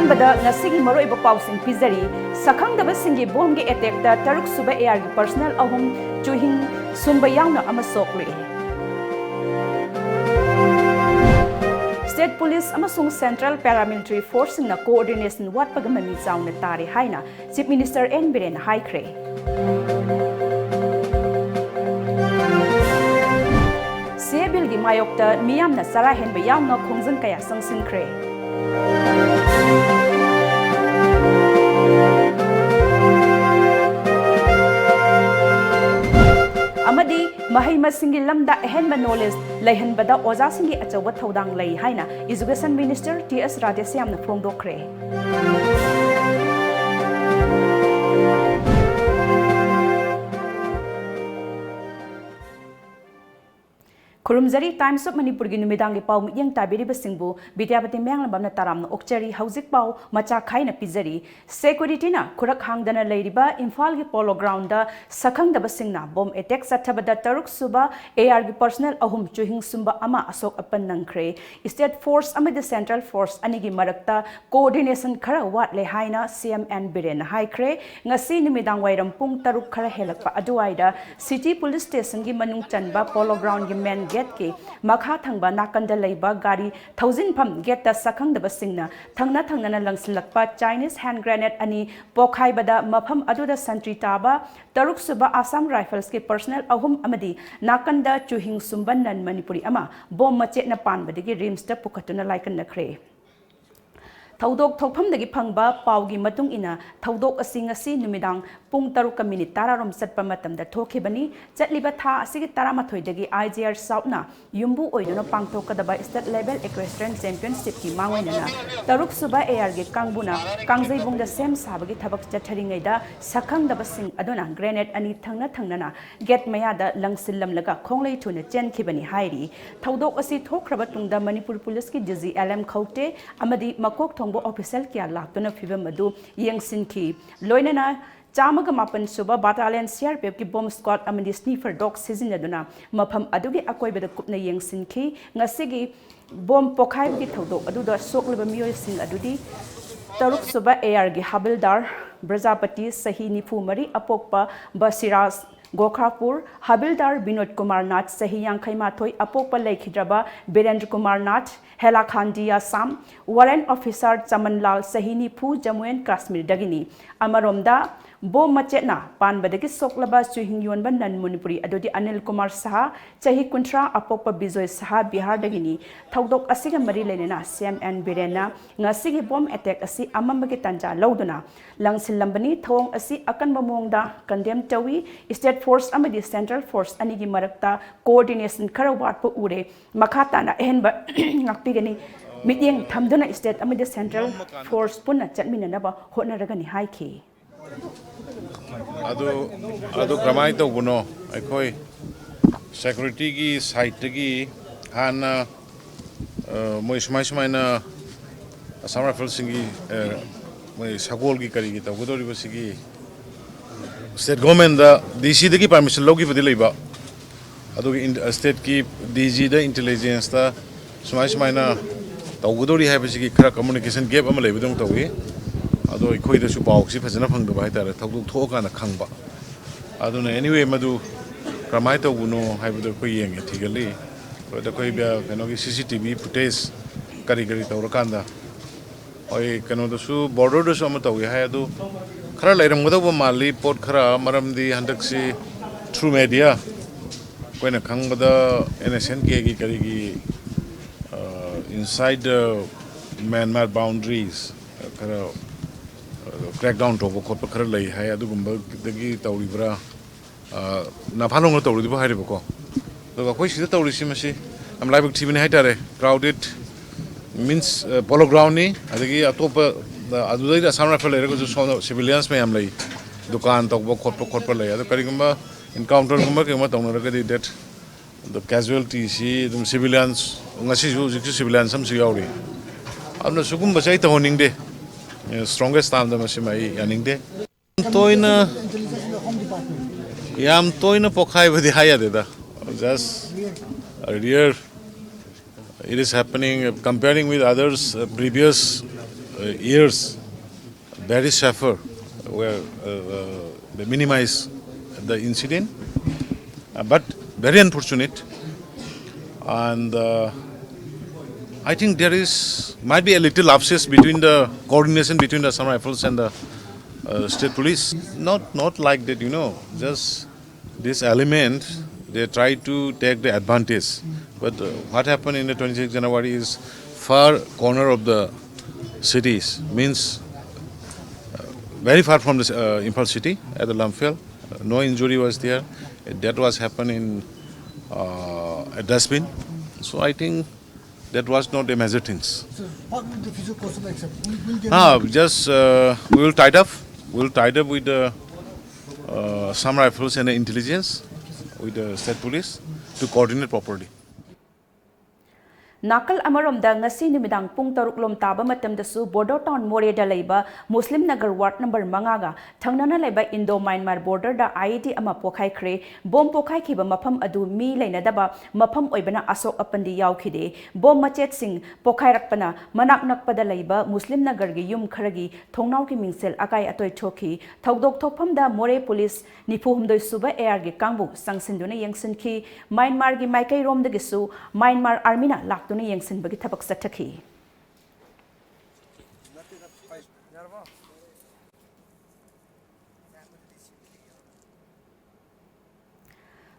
अहानबदा ngasigi maroiba pausing pizari sakhangdaba singi bomge attack da taruk suba air gi personal ahum chuhing sumba yauna ama sokle State Police amasung Central Paramilitary Force na coordination wat pagamani chauna tare haina Chief Minister N Biren haikre Sebil gi mayokta miyamna sara henba yauna khongjang kaya sangsinkre Amadi mahai masingi lamda ehenba knowledge laihanbada oza singi achawa thodang lai haina Education Minister T.S. Radheshyam na phongdokre Kurumzari Times of Manipur gi numidang gi pau miyang tabiri basingbu Bidyapati menglambam na taram na okchari hauzik pau macha khai na pizari security na kurak hangdana leiriba Imphal gi polo ground da sakhang da basingna bom attack sathabada taruk suba AR gi personnel ahum chuhing sumba ama asok apan nangkre State Force amid Central Force ani gi marakta coordination khara wat le haina CMN Biren haikre ngasi numidang wairam pung taruk khara helakpa aduaida City Police Station gi manung chanba polo ground gi men get ke makha thangba nakanda leiba gari 1000 pham get ta sakhang da basingna thangna na langsilakpa Chinese hand grenade ani pokhai bada mapham aduda santri taba taruk suba Assam Rifles ke personnel ahum amadi nakanda chuhing sumban nan Manipuri ama bom mache na pan badigi rims ta pukatuna laikan nakre Thaudok thokphamdagi phangba paugi matung ina thaudok asing asi numidang pung 3 minute tararom satpa matamda thokibani chatliba tha asigi 13 dagi IGR South na yumbu oidona pangthokadaba state level equestrian championship ki mangoina taruk suba AR ge kangbuna kangjaibung da sem sabagi thabak chatharingai da sakhang daba sing adona grenade ani thangna na get maya da langsillam laga khonglei thuna chen khibani hairi thaudok asi thokraba tungda Manipur Police ki DG LM Khote amadi makok official kya laktuna FEB madu yengsinki loinana chamaga mapan suba battalion CRPF ki bomb squad amadi sniffer dog sizinaduna mapham adugi akoibada kupna yengsinki ngasigi bomb pokhai gi thodo aduda sokleba miyoy sing adudi taruk suba AR gi habildar BIDYAPATI sahi nifu mari apokpa Basiras Gokharpur Habildar Binod Kumar Nath sahi yangkhaima thoi apokpa laikhidraba Birendra Kumar Nath Hela Khandiya Sam Warrant Officer Chamanlal Sahini Phu Jammu and Kashmir Dagini Amaromda Bom Machetna Panbadagi Soklaba Chuhing Yonba Nan Manipuri Adodi Anil Kumar Saha Chahi Kuntra Apokpa Bijoy Saha Bihar Dagini Thaudok Asiga Mari Lenena CMN Birena Ngasigi Bom Attack Asi Amambagi Tanja Lauduna Langsil Lambani Thong Asi Akan Bamongda Condemn Tawi State Force Amadi Central Force Anigi Marakta Coordination Karawat Po Ure Makata na Ehenba Ngakpigani Mityeng Thamduna State Amadi Central Force Punna Chatminanaba Hotnaragani Haiki Ado kramai to buno aikoi security ki site ki hana moi smai na Assam Rifles singi moi sagol ki kari ki to godori basigi state government da DC de ki permission logi badi leiba ado state ki DG da intelligence da smai na to godori hai basigi khara communication gap ama leiba dong tawi ado ikoi da su pauk si phajana phang da bai tare thok thoka na khangba aduna anyway madu kramai to guno haibu ko yeng thigali to da koi bia kano ki CCTV footage kari to rakanda oi kano da su border da su ma to hai adu khara lairam goda bo mali pot khara maram di handak si through media koi na khangbada NSN ki kari ki inside the Myanmar boundaries khara crackdown to ko khara lai hai adu gumba dagi tawribra na phalong to ri ba hai ko to koi sida tawri si masi am live TV ni hai tare crowded means polo ground ni adagi atopa adu dai Assam Rifle lai ko civilians me am lai dukan to bo khot lai adu kari gumba encounter gumba ke ma tawna ra that the casualty si dum civilians ngasi ju civilians sam si yauri amna sugum ba chai to honing de strongest time the machine yaning de toina pokhai badi haya de da just earlier it is happening comparing with others previous years, very safer, where they minimize the incident, but very unfortunate. And I think there might be a little abscess between the coordination between the Assam Rifles and the state police. Not like that, just this element, they try to take the advantage. But what happened in the 26th January is far corner of the cities, means very far from the Imphal city at the Lamphel. No injury was there. That was happening a dustbin. So I think that was not a major things. So what will the future course of action? We will tie up. We will tie up with the Assam Rifles and the intelligence, with the state police, to coordinate properly. Nakal amaromda ngasi numidang pung taruk lom taba matamdasu border town Moreda laiba Muslim Nagar ward number mangaga thangnana laiba Indo-Myanmar border da IED ama pokhai khre bom pokhai khiba mafam adu mi lainadaba mafam oibana asok apandi yaukhide bom machet sing pokhai rakpana manak nakpada laiba Muslim Nagar gi yum kharagi thongnau ki mingsel akai atoi thoki thodok thokphamda More police nifuhumdoi suba AR gi kangbu sangsinduna yengsinki Myanmar gi maikai romda gisu Myanmar army na lak tuni yang sin bagi tabak sataki.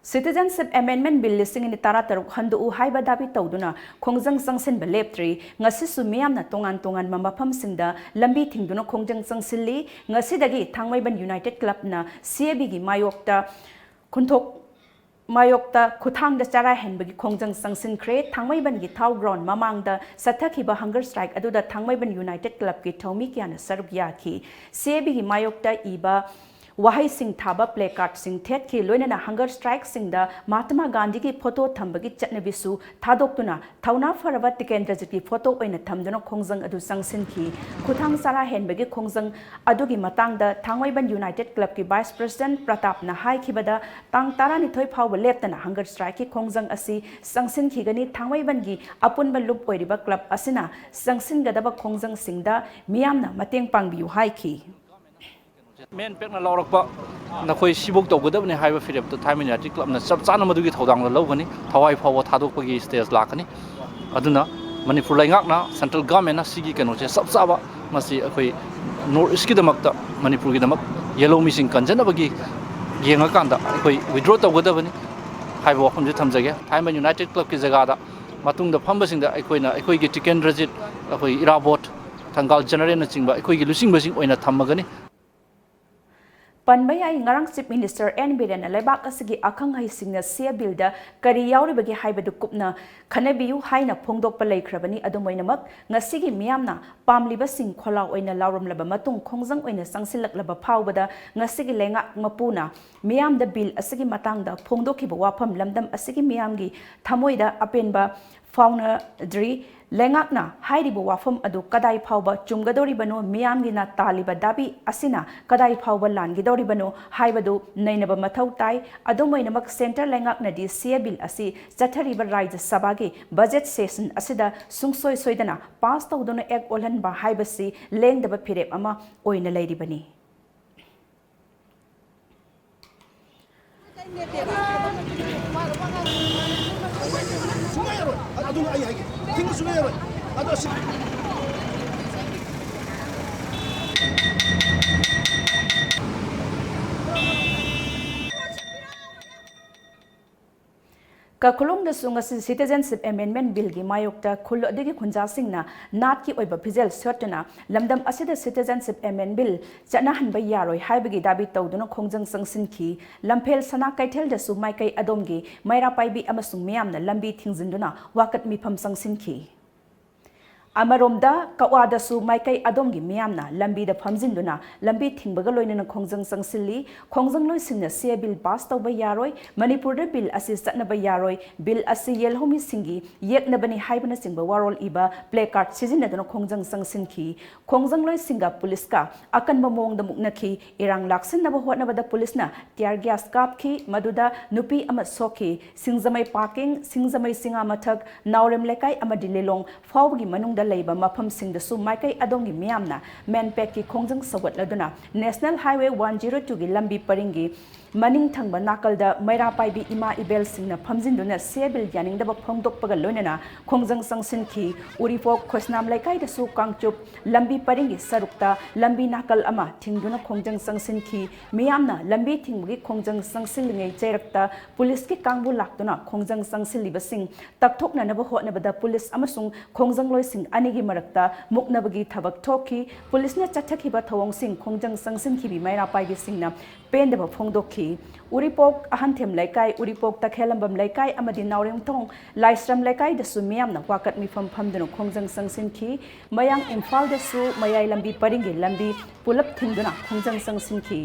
Citizenship Amendment Bill listing in Tara Taruk Handu Uhai Badabi Tauduna, Kongjang Sangsin Beleptri, Ngasisu Miam na Tongan Mamapam Sinda, Lambi Tingduno Kongjang Sangsili, Ngasidagi, Tangwayban United Club na, Siebigi Mayokta, Kuntok Mayokta Kutang the Sara Henbagi Kongjang Sangsin Kre, Tangwayban gi Tau Ground Mamang the Satakiba Hunger Strike Adu the Tangwayban United Club ki Tomikian Sarubyaki, Siebigi Mayokta Iba Wahai Sing Thaba placard Sing Tet ki Loina Hunger Strike Sing the Mahatma Gandhi ki photo Thambagi Chatnabisu, Tadoktuna, Tauna Farava Tikendra ki photo in a Tamdano Kongjang Adu Sangsin ki, Kutang Sara Henbagi Kongjang Adugi Matang the Tangwayban United Club ki Vice President Pratap Nahai Kibada, Tang Tarani Toy Power left and a Hunger Strike ki Kongjang Asi, Sangsin Kigani, Tangwayban gi, Apunba Lup Oiriba Club Asina, Sangsin Gadaba Kongjang Singda, Miamna, Mating Pangbiu Haiki. Men pekna lawrakpa nakoi sibok tawgadabni haiba FEB to time United Club na chap chana madugi thodang la lawgani thawai phawa thadokpagi stage lakani aduna Manipur laingakna central government na sigi kano che sab saba masi akoi north east ki damakta Manipur gi damak yellow missing kanjanabagi yenga kanda akoi withdraw tawgadabani haiba wakham je thamjage time United Club ki jaga da matung da phambasing da akoi gi tiken rajit akoi irabot thangal general na chingba akoi gi lusing basing oina thammagani Panbaya ngarang Chief Minister N. Biren Lebak asigi akang hai singna sia bilda kari yauribagi haibadu kupna khanabiyu haina phongdok palai khrabani adumoinamak ngasigi miyamna pamliba sing khola oina lauramlaba matung khongjang oina sangsilaklaba phawbada ngasigi lenga mapuna miyam da bil asigi matangda phongdokhiba wafam lamdam asigi miyamgi thamoida apenba fauna dri Lengakna, Haidibu wafum adu kadai pauba, Chungadoribano, Miamgina Taliba Dabi, Asina, Kadai pauba Langidoribano, Haibadu, Nainaba Matautai, Adumoinamak Center Lengakna di Siabil Asi, Zatariba Rise Sabagi, Budget Session Asida, Sungsoi Soidana, Pasta Udono Egg Olan Ba Haibasi, Leng the Bapire Ama, Oina Lady Bani. Kakulong da sunga Citizenship Amendment Bill gi mayokta khullo digi khunja singna nat ki oiba physical certana lamdam asida Citizenship Amendment Bill chana hanba yaroi haibagi dabi tawduna khongjang sangsin ki lamphel sana kaithel da su maikai adomgi maira paibi amasung miyamna lambi thingzinduna wakat mifam sangsin ki Amaromda Kawada su Maikai Adongi Miamna, Lambi the Pamzinduna, Lambi Timbagaloi and Kongjang Sangsili, Kongjang Loisina, Sia Bill Basta by Yaroi, Manipur Bill Assist Naba Yaroi, Bill Assi Yelhomi Singi, Yet Nabani Hibana Simba Warol Iba, Placard Sizina Kongjang Sangsinki, Kongjang Loisinga Puliska, Akan Mamong the Muknaki, Irang Laksin Naba Naba the Pulisna, Tiar Gas Kapki, Maduda, Nupi Amasoki, Singzamai Parking, Singzamai Singa Matag, Naurem Lekai Amadilelong, Fawgi Manung leiba mafam singdasu maikai adongi miyamna manpack ki khongjang sawatladuna National Highway 102 gi lambi paringi maning thangba nakalda maira paibi ima ibel singna phamjinduna sebil yaningdaba phongdokpaga loinana khongjang sangsin ki uripok khosnam laikai da su kangchup lambi paringi sarukta lambi nakal ama thingduna khongjang sangsin ki miyamna lambi thingbugi khongjang sangsin lingai chairakta police ki kangbu lakduna khongjang sangsin libasing takthokna naba hotnabada police amasung khongjang loising anigi marakta muknabagi thabak thoki police na chathakhiba thawong sing khongjang sangsin ki bi maira paibi singna pendaba phongdokhi uripok ahanthem laikai uripok takhelambam laikai amadi naurim thong laisram laikai da su miyamna wakat mifam phamduna khongjang sangsin ki mayang imphal da su mayai lambi paringi lambi pulap thingduna khongjang sangsin ki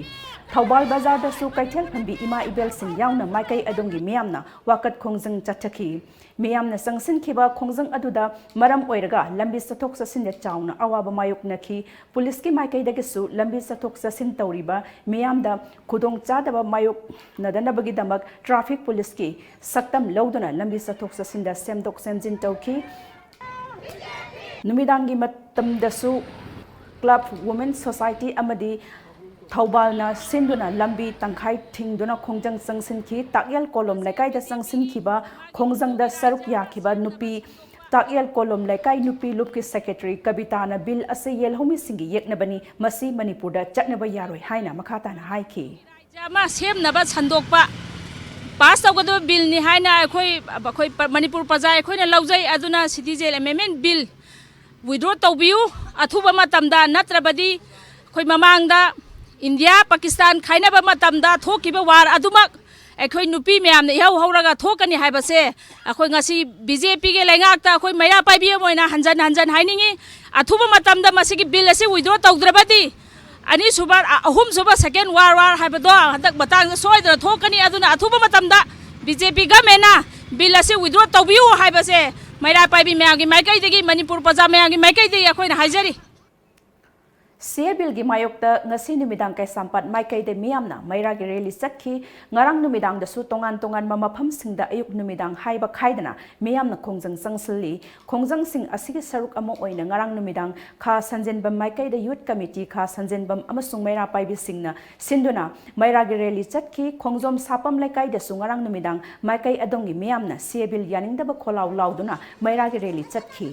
Thawbal Bazar da su kaithel phambi ima ibel sing yauna maikai adongi miyamna wakat khongjang chathaki miyamna sangsin khiba khongjang aduda maram oiraga lambi sathok sasin da chauna awaba mayuk nakhi police ki maikai da su lambi sathok sasin tawriba miyamda khudong chadaba mayuk nadanabagi damak traffic police ki saktam lawduna lambi sathok sasin da semdok semjin tawki numidangi matam da su club women society amadi Thawbalna sinduna lambi tangkhai thingduna khongjang sangsin ki takyal kolom laikai da sangsin khiba khongjang da saruk ya khiba nupi takyal kolom laikai nupi lup ki secretary kabitana bill ase yelhomi singi yeknabani masi manipur da chatnaba yaroi haina makhata na haiki jama semnaba sandokpa pass tawgado bill ni haina akhoi manipur praja akhoi na laujai aduna citizen amendment bill withdraw tawbiu athuba matamda natrabadi khoi mamangda India Pakistan khainaba matamda thokiba war adumak akhoi nupi myam ne yau hauraga thokani haibase akhoi ngasi BJP ge lengakta akhoi maira paibi moina hanjan hainingi athuba matamda masigi bill ase withdraw tawdrabadi ani suba ahum suba second war haibado hadak batang soidra thokani aduna athuba matamda BJP gamena bill ase withdraw tawbiu haibase maira paibi myam gi maikai degi Manipur praja myam gi maikai degi akhoi na haijari Sebil gi mayokta ngasi numidang kay sampat maikai de miyamna maira gi rally sakhi ngarang numidang da su tongan mamapham singda ayuk numidang haiba khaidana miyamna khongjang sangsilli khongjang sing asigi saruk amo oina ngarang numidang kha sanjenbam maikai de youth committee kha sanjenbam amasung maira paibi singna sinduna maira gi rally sakhi khongjom sapam laikai da su ngarang numidang maikai adongi miyamna sebil yaningda ba kholaw lauduna maira gi rally sakhi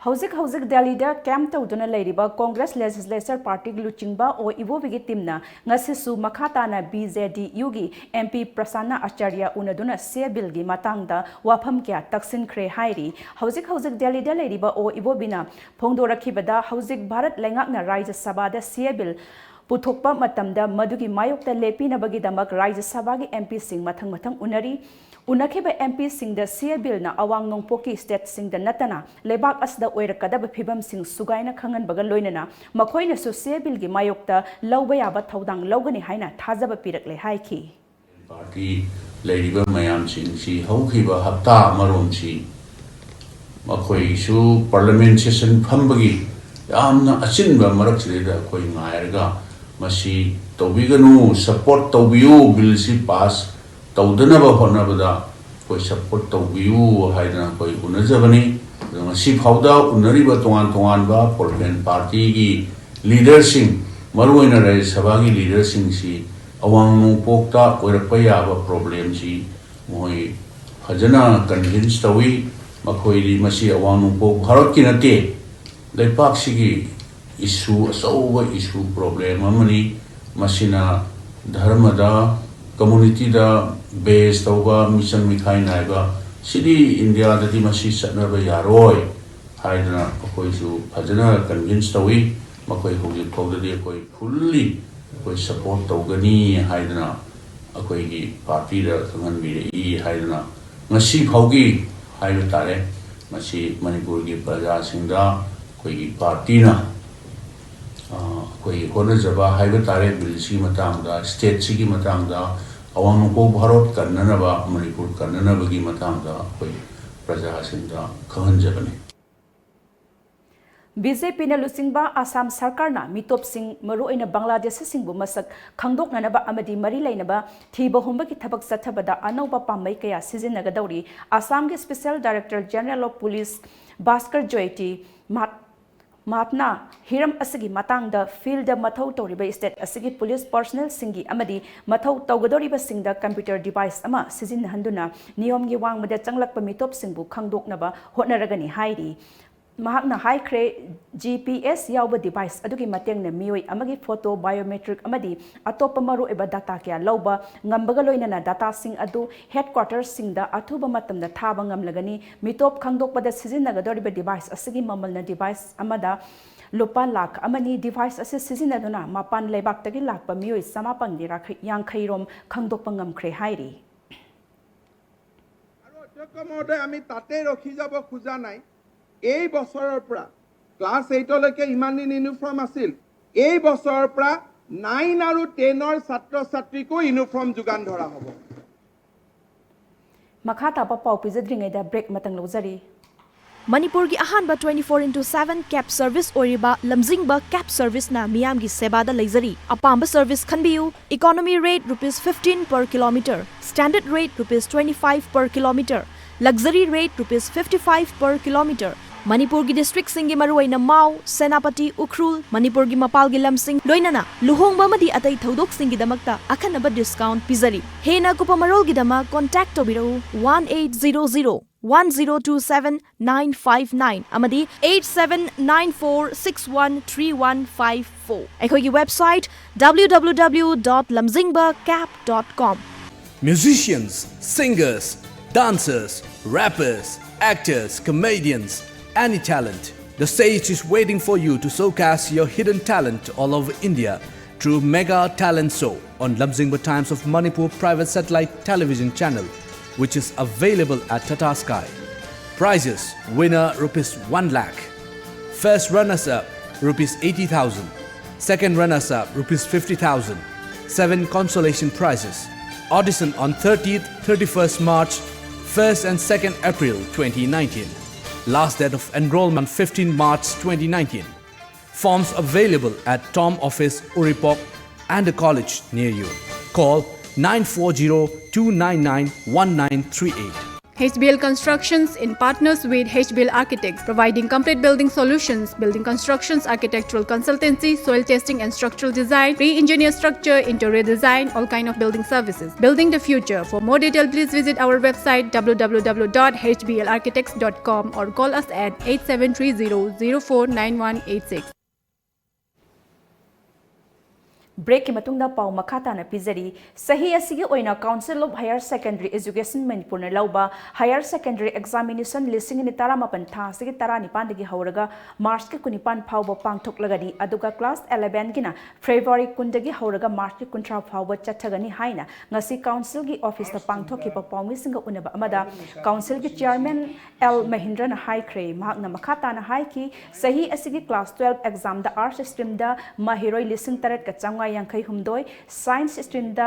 Hauzik Delhi da camp tawduna leiriba Congress Legislature Party luchingba o ibovigi timna ngasisu makhata na BJDU gi MP Prasanna Acharya unaduna sebil gi matangda wafam kya taksin khre hairi Hauzik Delhi da leiriba o ibobina phongdorakhibada Hauzik Bharat lengakna Rajya Sabha da sebil Puthokpa matamda madugi mayokta lepinabagi damak Rajya Sabha gi MP sing mathang unari Unakhiba MP sing da sebil na awang nongpoki state sing da natana lebak asda oirakadaba phibam sing sugaina khangan baga loinana makhoina su sebil gi mayokta lawba yaba thodang lawgani haina thajaba pirakle haiki party leriba mayam sing si hokhiba hapta marom si makhoi su parliament session phambagi yamna achinba maraksida khoi ngairga masi tobiganu support tobiu bill si pass tawdanaba honabada koi support tawbiu haidana koi unajabani ngasi phauda unariba tongan ba political party gi leadership maruina rai sabha gi leadership si awang pokta oirakpa yaba problem si moi phajana convince tawi makhoi ri masi awang pok bharat ki nate leipak sigi issue asawa issue problem amani masina dharmada community da base tawba mission mikhai naiba sidi India da di masi satnaba yaroi haidana akoi su phajana convince tawi makoi hoji thawda di akoi fully akoi support tawgani haidana akoi gi party da thangan bi ri haidana ngasi phaugi haiba tare masi Manipur gi praja singda akoi gi party na koi hona jaba haiba tare bill si matangda state sigi matangda awang ko bharat kannanaba Manipur kannanaba gi matangda koi praja singda khanjabani BJP na lusingba Assam Sarkarna mitopsing maruoina Bangladesh singbu masak khangdoknanaba amadi mari lainaba thiba humba ki thabak sathabada anauba pamai kaya sizinnagadawri Assam ge Special Director General of Police Bhaskar Joyti Matna Hiram asigi matangda field mathau toriba state asigi police personnel singi amadi mathau tawgadoriba singda computer device ama sizinnahanduna niyomgi wangmada changlakpa mitop singbu khangdoknaba hotnaragani hairi mahakna high crane GPS yauba device adugi matengna mioi amagi photo biometric amadi atopa maru eba data kya lauba ngambaga loinana data sing adu headquarters singda athuba matamda thaba ngamlagani mitop khangdokpada sizinnagadoriba device asigi mamalna device amada lupa lakh amani device ase sizinaduna mapan lebaktagi lakpa mioi samapangdi rakhi yangkhairom khangdokpa ngamkhre hairi aro jokmode ami tate rokhi jabo khuja nai এই বছৰৰ পৰা class 8 লৈকে ইমান দিন uniform আছিল এই বছৰৰ পৰা 9 আৰু 10 ৰ ছাত্ৰ ছাত্ৰীকো ইউনিফৰ্ম যোগান ধৰা হ'ব Makata pa pau pizadringaida break matang lozari Manipur gi ahanba 24/7 cab service oriba lamjingba cab service na miyam gi sebada leizari apamba service khanbiu economy rate ₹15 per kilometer standard rate ₹25 per kilometer luxury rate ₹55 per kilometer Manipur gi district singi maruaina Mau Senapati Ukhrul Manipur gi mapal gi lamsing loinana luhongba madi atai thodok singi damakta akhanaba discount pizari hena kupamarol gi dama contact tobirau 1800 1027-959 amadi 8794613154 Ekhogi website www.lamjingbacap.com Musicians, singers, dancers, rappers, actors, comedians, any talent. The stage is waiting for you to showcase your hidden talent all over India through Mega Talent Show on Lamjingba Times of Manipur private satellite television channel, which is available at Tata Sky. Prizes: winner ₹1 lakh, first runners-up ₹80,000, second runners-up ₹50,000, 7 consolation prizes. Audition on 30th, 31st March, 1st and 2nd April 2019. Last date of enrollment 15 March 2019. Forms available at Tom Office, Uripok and a college near you. Call 940-299-1938. HBL Constructions in partners with HBL Architects, providing complete building solutions, building constructions, architectural consultancy, soil testing and structural design, pre-engineer structure, interior design, all kind of building services. Building the future. For more detail, please visit our website www.hblarchitects.com or call us at 8730-049186. Break ki matungda pau makata na pizari sahi asigi oina Council of Higher Secondary Education Manipur na lauba higher secondary examination lising ni tara mapan tha sigi tara nipan dagi hauraga March ki kunipan phawba pangthok lagani aduga class 11 gina February kundagi hauraga March ki kuntra phawba chathagani haina ngasi council gi office ta pangthok ki pawmi singa unaba amada council gi chairman L Mahindra na high kre mahakna makata na high ki sahi asigi class 12 exam da arts stream da mahiroi lising taret ka changa Yankai humdoi science stream da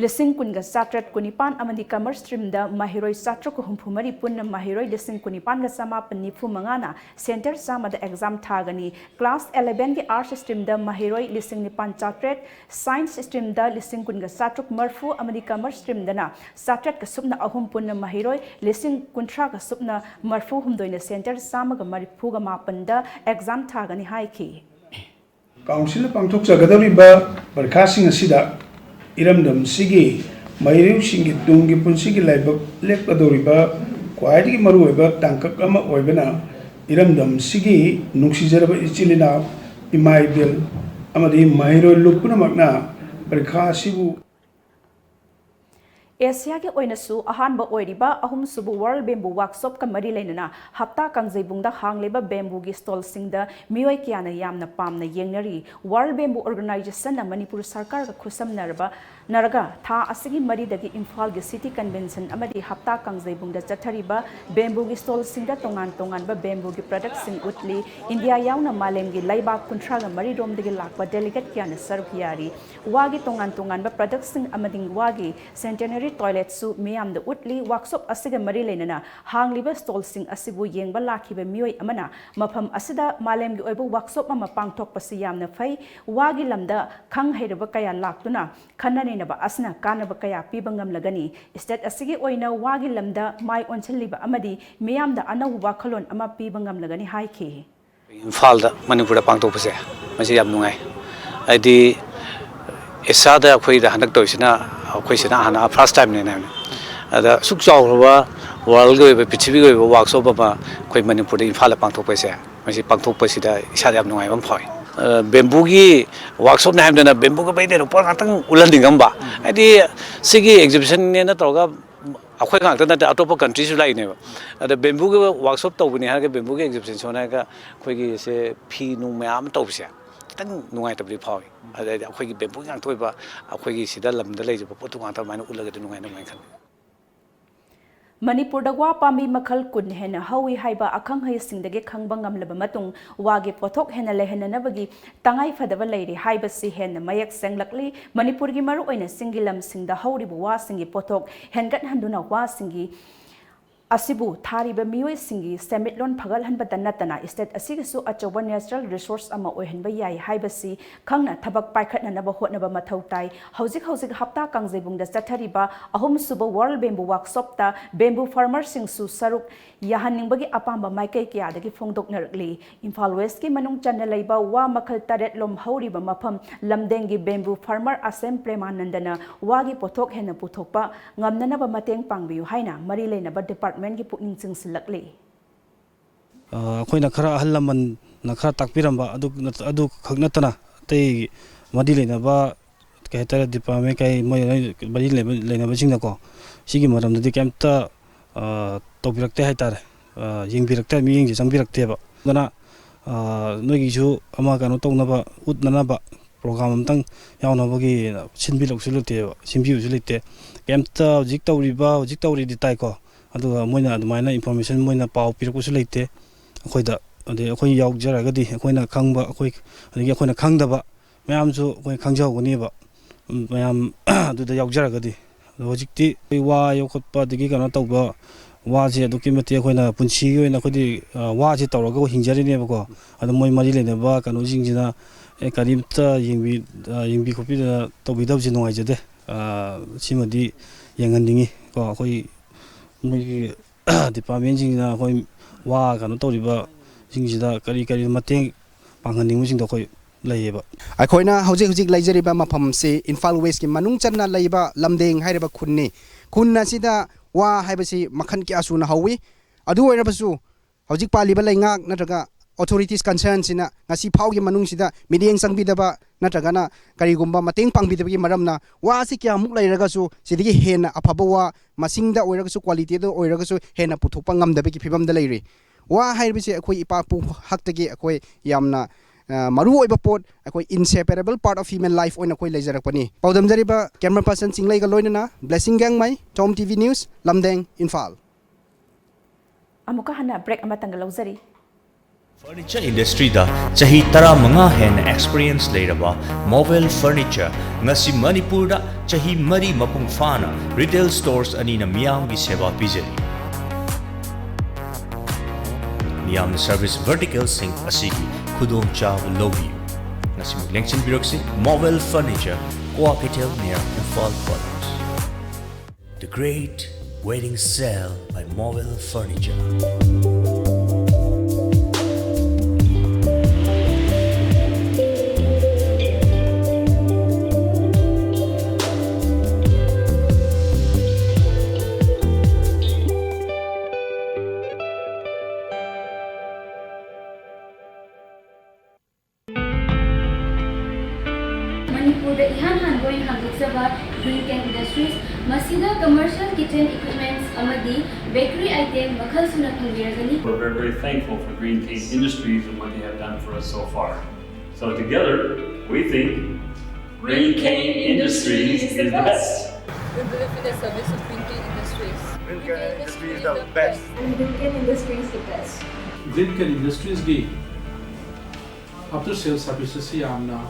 lising kunga satrat kunipan amandi commerce stream da mahiroi satra ko humphumari punna mahiroi lising kunipan ga samapan nifu mangana center sama da exam thagani class 11 ki arts stream da mahiroi lising nipan chatret science stream da lising kunga satruk marfu amandi commerce stream da na satrat ka subna ahum punna mahiroi lising kuntra ka subna marfu humdoi na center sama ga marifu ga mapan da exam thagani haiki Council pangthok jagadoriba barkhasing asida iramdam sigi mairiu singi tungi punsigi laibak lekadoriba kwaidi marueba tangkak ama oibena iramdam sigi nungsijaraba ichilina imai bil amadi mairo lupuna magna barkhasibu Asia ke oinasu ahanba oiriba ahum subu World Bamboo Workshop ka mari leinana hapta kangjebungda hangleba bamboo gi stall singda mioi kyana yamna pamna yengnari World Bamboo Organization na Manipur Sarkar ka khusamnarba Naraga tha asigi maridagi Imphal gi City Convention amadi hapta kangjebungda chathariba bamboo gi stall singda tongan ba bamboo gi products sing utli India yauna malem gi laibak kunthra ga mari rom dagi lakba delegate kya na sarv yari wagi tongan ba products sing amading wagi centenary toilet su miyam da utli workshop asiga mari lenana hangliba stall sing asibu yengba lakhiba mioi amana mafam asida malem gi oibo workshop ama pangthok pasi yamna fai wagi lamda khang hairaba kaya laktuna khanani ba asna kanaba kaya pibangam lagani state asigi oina wagi lamda mai onchaliba amadi miyamda anawba khalon ama pibangam lagani haiki Imphal da Manipur da pangtok pase masi yam nungai aidi esada khoi da hanak toisina khoi sina hana first time ne na ada suk chaw ba world go be pithibhi go workshop ba khoi Manipur da Imphal da pangtok pase masi pangtok pase da isa yam nungai bam phoi bamboo gi workshop na hamdana bamboo ga bai de ro pa tang ulanding amba adi sigi exhibition ne na toga akhoi ngak ta na atop country su lai ne ada bamboo ga workshop to buni ha ga bamboo ga exhibition sona ga khoi gi se phi nu mayam to sia tang nungai tabli phoi ada akhoi gi bamboo ngak toi ba akhoi gi sida lam da lei ju potu ngak ta mai ulaga de nungai na mai khan Manipur da wa pami makhal kun hena hawi haiba akhang hai singdage khangbang ngamlaba matung wage pothok hena lehena nabagi tangai phadaba leiri haiba si hena mayak senglakli Manipur gi maru oina singilam singda hauri bu wa singi pothok hengat handuna wa singi asibu thariba mioi singi semitlon phagal hanba tanatana state asigisu achoba natural resource ama oihanba yai haibasi khangna thabak paikhatna naba hotnaba mathau tai hojik hapta kangjebungda chathariba ahum suba world bamboo workshop ta bamboo farmers sing su saruk yahaningbagi apamba maikai kya dagi phongdoknarli Imphal West ki manung channa leiba wa makhal taret lom hauriba mafam lamdengi bamboo farmer asem premanandana wagi pothok hena puthokpa ngamnanaba mateng pangbiu haina mari leinaba department gi pukning chingsilakli akhoi na khara ahal laman na khara takpiramba adu khagnatana tei madi leinaba kai tara department kai moi bari leinaba singna ko sigi maram de kemta topirakte haitar yingbirakte mi yingji changbirakte ba dana nogi ju ama kanu tongnaba utnanaba program amtang yawnabagi sinbiloksu lute simbiusu lite kemta hojik tawri di tai ko aduga moina adumaina information moina pau pirkusu leite akhoi da ade akhoi yaujaraga di akhoi na khangba akhoi adigi akhoi na khangdaba mayam su akhoi khangjawgani ba mayam aduda yaujaraga di hojikti wa yokotpa digi kana tawba wa je aduki mate akhoi na punchi gi oina khodi wa je tawraga hingjari ne ba ko adu moi mari lene ba kanu jingjina karimta yingbi khopi da tawbi dawji nongai jade simadi yangandingi ko akhoi moi department jingna akhoi wa kanu tawriba jingjida kari mateng panghaning musing da khoi layeba akhoi na hojik laijariba mafam se Imphal West ki manung channa laiba lamdeng haireba khunna sida wa haibasi makhan ki asu na hawi adu oirabasu hojik paliba laingak natraga authorities concern sina ngasi phaugi manung sida midieng sangbidaba natraga na karigumba mateng pangbidabagi maramna wa si kya muk lairaga su sidigi hena afaba wa masingda oiraga su quality do oiraga su hena puthokpa ngamdabagi phibam da leiri wa haibasi akhoi ipapu haktagi akhoi yamna maru oiba pot akhoi inseparable part of human life oina khoi leijarakpani paudam jariba camera person singlai ga loinana blessing gang mai Tom TV News Lamdeng Imphal amuka hana break amatang lauzari Furniture industry da chahi tara manga hen experience leiraba mobile furniture ngasi Manipur da chahi mari mapung fana retail stores ani na miyam gi seva pijari miyam service vertical sink asigi khudong chaw lobby ngasi lengchin biroksi mobile furniture Coapitel near Imphal Quarters. The Great Wedding Sale by Mobile Furniture. Manipur ihan hangoin handukzaba drink and industries masida commercial kitchen equipments amadi bakery item makhal suna phangiragani. We're very thankful for Green Tea Industries and what they have done for us so far. So together, we think Green Cane Industries is the best. We believe in the service of Green Cane Industries. Green Cane Industries is the best. And Green Cane Industries is the best. Green Cane Industries gi after sales services si amna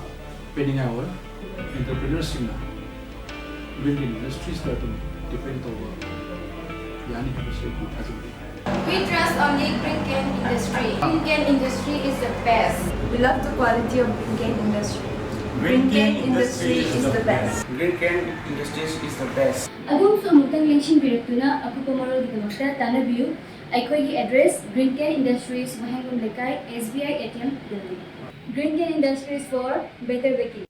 pending hour entrepreneurs sing Green Cane Industries da tum depend over yani habise ku azuri. We trust only Green Cane Industry. Green Cane Industry is the best. We love the quality of Green Cane Industry. Green Cane Industries is the best. Green Cane Industries is the best. Agum samutang lenshin birakuna akupa marol gidamakta tanabiu. Aikoigi address Green Cane Industries Mahangum Lekai SBI ATM building. Green Cane Industries for better baking.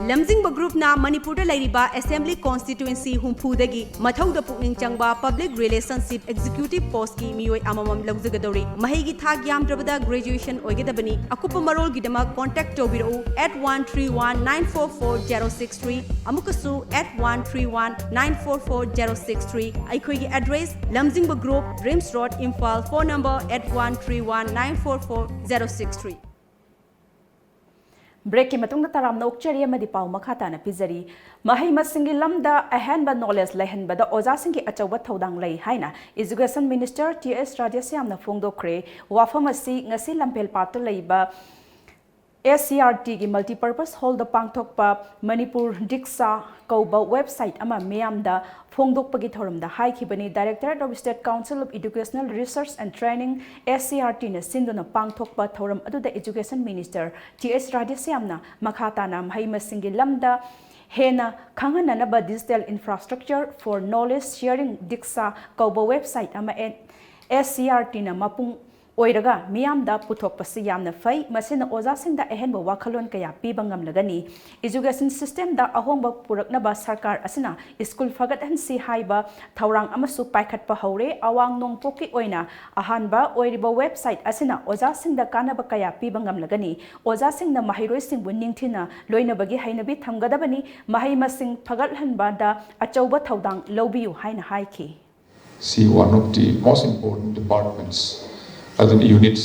lamjingba group na manipur da lairiba assembly constituency humphudagi mathau da pukning changba public relationship executive post ki mioi amamam lagzagadori mahigi thak yamdrabada graduation oigedabani akupa marol gidama contact tobiro at 131944063 amukasu at 131944063 aikhoigi address lamjingba group Rims Road Imphal phone number at 131944063 Break ki matungna taram na ukchari amadi pau makhata na pizari mahai masingi lamda ahanba knowledge lehenba da oza singi achawba thodang lei haina Education Minister TS Rajasyam na phongdokre wafamasi ngasi lampel pato leiba SCRT ki multipurpose hall da pangthokpa Manipur Diksha Kauba website ama miyamda phongdokpagi thoramda haikibani Directorate of State Council of Educational Research and Training SCRT na sinduna pangthokpa thoram aduda Education Minister TS Rajasyamna makhatana mahai masingi lamda hena khangananaba digital infrastructure for knowledge sharing Diksha Kauba website ama SCRT na mapung oiraga miyamda puthokpasi yamna fai masina ozasingda ehenba wakhalon kaya piba ngamlagani education system da ahongba puraknaba sarkar asina school fagathansi haiba thaurang amasu paikhatpa haure awang nongpoki oina ahanba oiriba website asina ozasingda kanaba kaya piba ngamlagani ozasingna mahairoisingbu ningthina loinabagi hainabi thamgadabani mahaimasing fagathanba da achauba thaudang lobiyu haina haiki. See, one of the most important departments as an units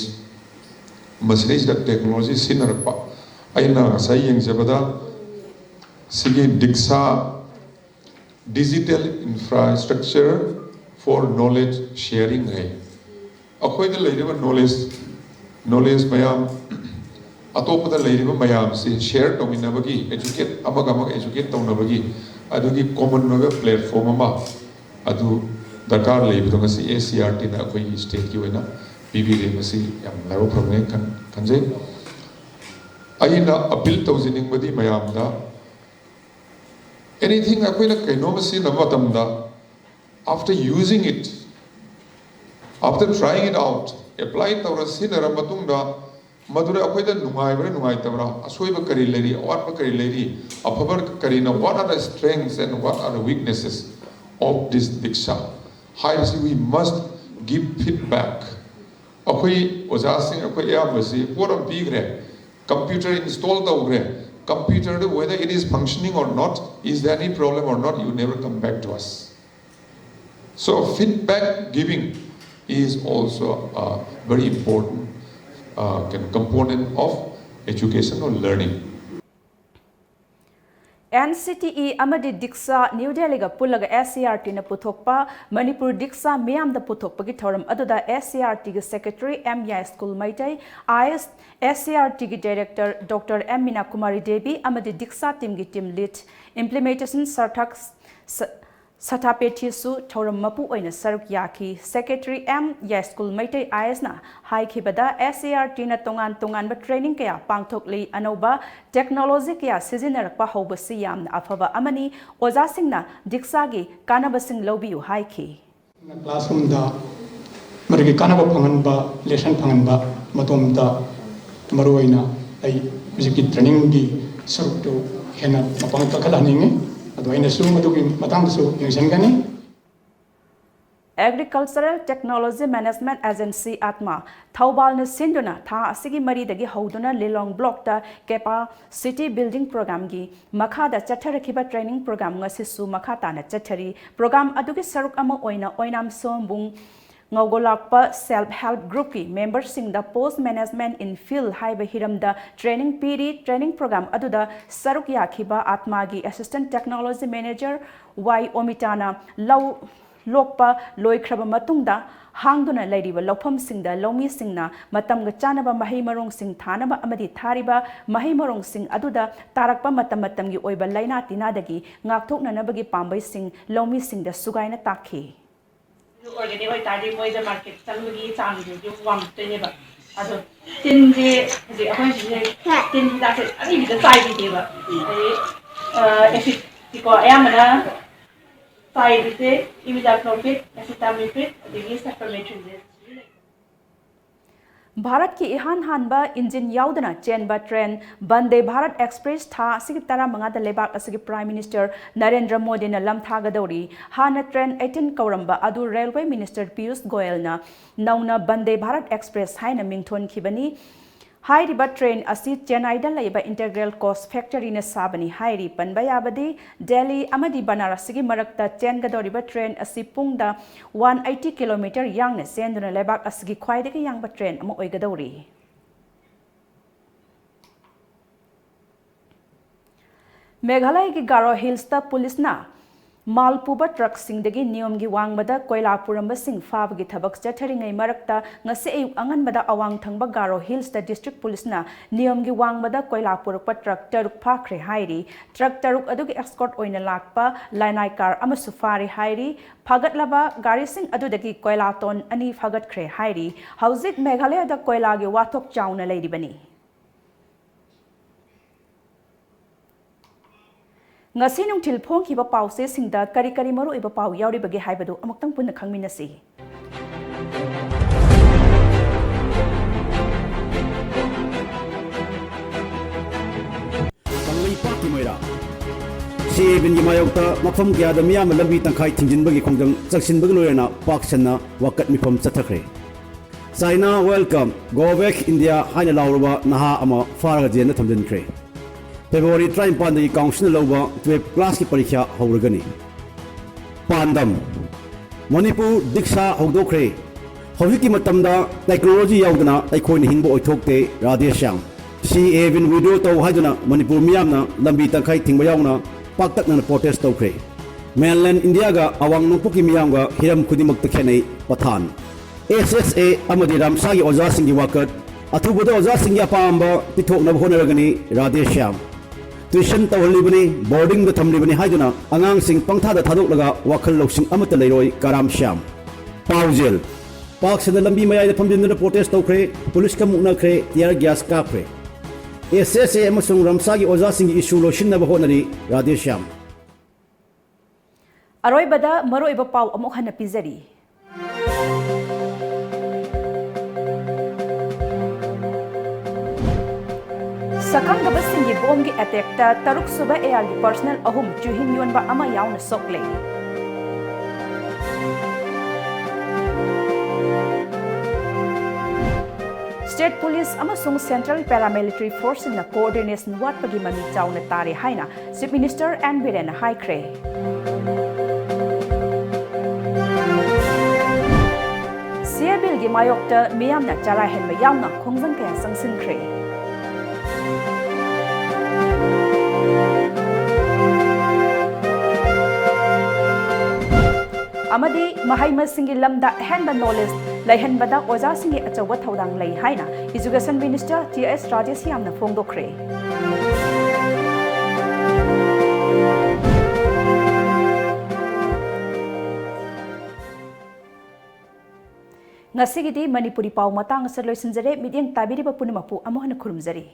message that technology sinarpa aina saying jabada sige Diksha digital infrastructure for knowledge sharing hai akhoi da leiriba knowledge mayam atopada leiriba mayam se share tominabagi educate amaga educate tominabagi adugi common no platform ama adu dakar leibdo ngasi ACRT na akhoi state ki oina PBA masi yam laro problem kanjai aina appeal tawzining badi mayam da anything akoina kaino masi namatam da after using it after trying it out apply tawra sinara matung da madura akoida nungai tabra asoiba kari leri awatba kari leri apabar kari na what are the strengths and what are the weaknesses of this Diksha high we must give feedback. Akhoi ozasing akhoi yamasi poram bigre computer install dogre computer whether it is functioning or not, is there any problem or not, you never come back to us. So feedback giving is also a very important component of education or learning. NCTE amadi Diksha New Delhi ga pulaga SCRT na puthokpa Manipur Diksha miyam da puthokpa gi thoram aduda SCRT ga Secretary M Ya School Maitai IS SCRT gi Director Dr. M Mina Kumari Devi amadi Diksha team gi team lead implementation sarthak Satapeti su thoram mapu oina saruk yaki Secretary M Ya School Maitai IS na hai khibada SCRT na tongan ba training kaya pangthok lei anoba technology kaya sijinarakpa hobasi yamna afaba amani oza singna Diksha gi kanabasing lobiu hai khi classroom da marigi kanaba phanganba lesson phanganba matomda maroina ai music training gi sarukto hena mapang takalaninge Agricultural Technology Management Agency Atma Thaubal na sinduna tha asigi mari dagi hoduna Lilong Block ta Capacity Building Program gi makha da chatharakiba training program ngasi su makha ta na chathari program adugi saruk ama oina oinam sombung ngawgolakpa self help group ki members sing da post management in field haiba hiramda training piri training program aduda saruk yakhiba atma gi assistant technology manager y omitana law lokpa loikraba matungda hangduna lairiba lawpham singda lomi singna matamga chanaba mahi marong sing thanaba amadi thariba mahi marong sing aduda tarakpa matamgi oiba laina tinadagi ngakthoknanabagi pambai sing lomi singda sugaina takhi organic oi tadi moi da market changi changi ju wam teneba ado tinje je ahoi je tin da se ani bi da sai bi deba ai ko ayamana sai bi se imidacloprid acetamiprid adigi supplementary Bharat की इहान हानबा engine याउदना चेनबा train Vande Bharat express था सिग तरा मंगादा लेबाक असगी prime minister Narendra Modi न लमथागदौरी हाना train 18 कौरंबा अदु railway minister Piyush Goyal न नौना Vande Bharat express हाइना मिंगथोन खिबनी हाइरिबा train असि चेन्नईदा लैबा integral coast factory न साबनी हाइरि पनबा याबदी दिल्ली अमदी बनारस की मरक्ता चेनगदौरिबा ट्रेन असि पुंगदा 180 किलोमीटर यांगना सेंदुना लेबाक असगी ख्वाइदगी यांगबा ट्रेन अमा ओइगदौरी मेघालय की गारो हिल्स ता पुलिस ना मालपुबा ट्रक सिंगदगी नियम की वांगबदा कोयला पुरंबा सिंग फाबगी थबक चथरिंगै मरक्ता ngase ayuk anganbada awang thangba garo hills da district police na niyam gi wangbada koila purukpa truck taruk phakre hairi truck taruk adugi escort oina lakpa lainai car ama safari hairi phaгаtlaba gari sing adudagi koila ton ani phagat khre hairi hauzik meghalaya da koila gi wathok chauna leiribani ngasi nungthil phongkhiba pause singda kari kari maru iba pau yauribagi haibadu amuktang punna khangminasi Panglay Party Moira FEB की मायोक्ता मफम क्या मियाम लंबी तंखाई थिंजिनबगी खोंजंग चक्सिनबगी लोयना पाकसना वाकत मिफम चथखरे China welcome go back India हाइना लाउरबा नहा अमा फारगा जेन थमजनखरे फेब्रुवारी 35 की काउंसिल लौबा 12 क्लास की परीक्षा हौरगनी पांडम मणिपुर दीक्षा हौदोखरे हौजिकी मतमदा टेक्नोलॉजी याउदना अखोइन हिंबो ओइथोकते राधेश्याम CA विन विड्रो तो हाइदना मणिपुर मियामना लंबी तंखाई थिंबा याउना पाक्तकना प्रोटेस्ट तौखरे मेनलैंड इंडिया गा अवांग नोपुकी मियामगा हिरम खुदिमक खेनै पठान SSA अमदि रामसागी ओजा सिंगी वाकत अथुबदा ओजा सिंगी अपाम्बा पिथोकना होनरगनी राधेश्याम ट्यूशन तौहलीबनी बोर्डिंग द थमलीबनी हाइदना अंगांग सिंग पंगथादा थादोकलगा वाखल लौसिंग अमत लेरोय काराम श्याम पाउजेल पाक से लंबी मयाय फमदिन प्रोटेस्ट तौखरे पुलिस का मुनखरे टियर गैस काखरे SSA अमसुंग रामसागी ओजा सिंगी इशू लोशिनबा होनरी राधेश्याम अरोइबदा मरोइबा पाउ अमुक हन पिजरी सकंगबा सिंगी बोम की अटैक ता तरुक सुबह एआर की पर्सनल अहुम चुहिन योनबा अमा याउन सोकले स्टेट पुलिस अमसुंग सेंट्रल पैरामिलिट्री फोर्स ना कोऑर्डिनेशन वाटपगी ममी चाउन तारे हाइना चीफ मिनिस्टर एन बिरेन हाइख्रे सियाबिल की मायोक्ता मियामना चारा हेनबा याउना खोंजंग कया संगसिनख्रे अमदी महाइमसिंगी लमदा अहनबा नॉलेज लैहनबदा ओजासिंगी अचौबा थौदांग लै हाइना एजुकेशन मिनिस्टर TS राजेश यामना फोंदोखरे ngasi gidi manipuri pau matang asar loisinjare midyang tabiriba punamapu amohana khurumjari